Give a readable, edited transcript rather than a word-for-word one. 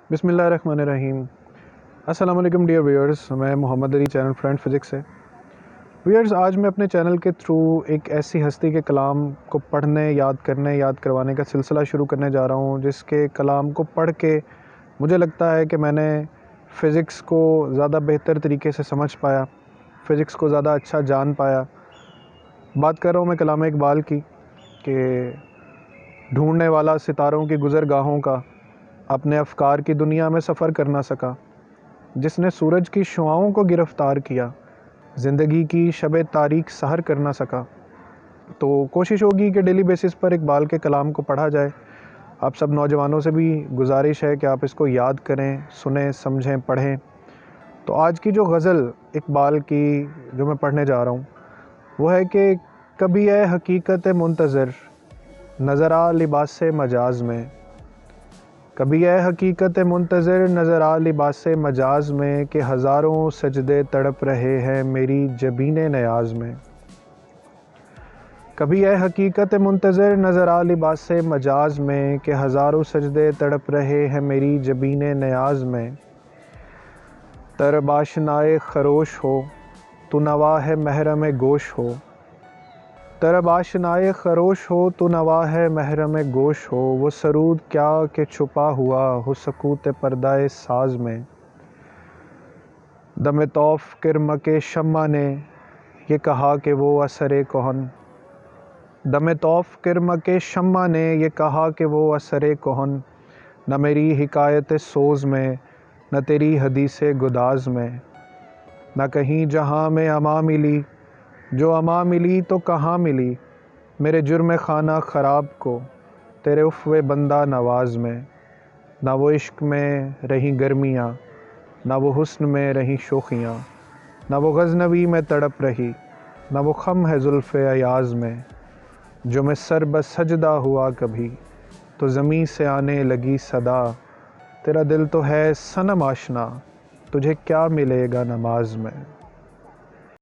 بسم اللہ الرحمن الرحیم۔ السلام علیکم ڈیئر ویورز، میں محمد علی، چینل فرینڈ فزکس سے۔ ویورز، آج میں اپنے چینل کے تھرو ایک ایسی ہستی کے کلام کو پڑھنے، یاد کروانے کا سلسلہ شروع کرنے جا رہا ہوں، جس کے کلام کو پڑھ کے مجھے لگتا ہے کہ میں نے فزکس کو زیادہ بہتر طریقے سے سمجھ پایا، فزکس کو زیادہ اچھا جان پایا۔ بات کر رہا ہوں میں کلام اقبال کی کہ ڈھونڈنے والا ستاروں کی گزرگاہوں کا اپنے افکار کی دنیا میں سفر کر نہ سکا، جس نے سورج کی شعاؤں کو گرفتار کیا، زندگی کی شب تاریک سحر کر نہ سکا۔ تو کوشش ہوگی کہ ڈیلی بیسس پر اقبال کے کلام کو پڑھا جائے۔ آپ سب نوجوانوں سے بھی گزارش ہے کہ آپ اس کو یاد کریں، سنیں، سمجھیں، پڑھیں۔ تو آج کی جو غزل اقبال کی جو میں پڑھنے جا رہا ہوں وہ ہے کہ کبھی اے حقیقت منتظر نظر آ لباس مجاز میں، کبھی اے حقیقت منتظر نظر آ لباس مجاز میں، کہ ہزاروں سجدے تڑپ رہے ہیں میری جبین نیاز میں۔ کبھی اے حقیقت منتظر نظر آ لباس مجاز میں، کہ ہزاروں سجدے تڑپ رہے ہیں میری جبین نیاز میں۔ طرب آشنائے خروش ہو تو نوا ہے محرم گوش ہو، طرب آشنائے خروش ہو تو نوا ہے محرم گوش ہو، وہ سرود کیا کہ چھپا ہوا ہو سکوت پردہ ساز میں۔ دم طوف کرمک شمع نے یہ کہا کہ وہ اثر کہن، دم طوف کرمک شمع نے یہ کہا کہ وہ اثر کہن، نہ میری حکایت سوز میں نہ تیری حدیث گداز میں، نہ کہیں جہاں میں اما ملی، جو اما ملی تو کہاں ملی، میرے جرم خانہ خراب کو تیرے عفو بندہ نواز میں۔ نہ وہ عشق میں رہیں گرمیاں، نہ وہ حسن میں رہیں شوخیاں، نہ وہ غزنوی میں تڑپ رہی، نہ وہ خم ہے زلف ایاز میں۔ جو میں سر بسجدہ ہوا کبھی تو زمیں سے آنے لگی صدا، تیرا دل تو ہے صنم آشنا، تجھے کیا ملے گا نماز میں۔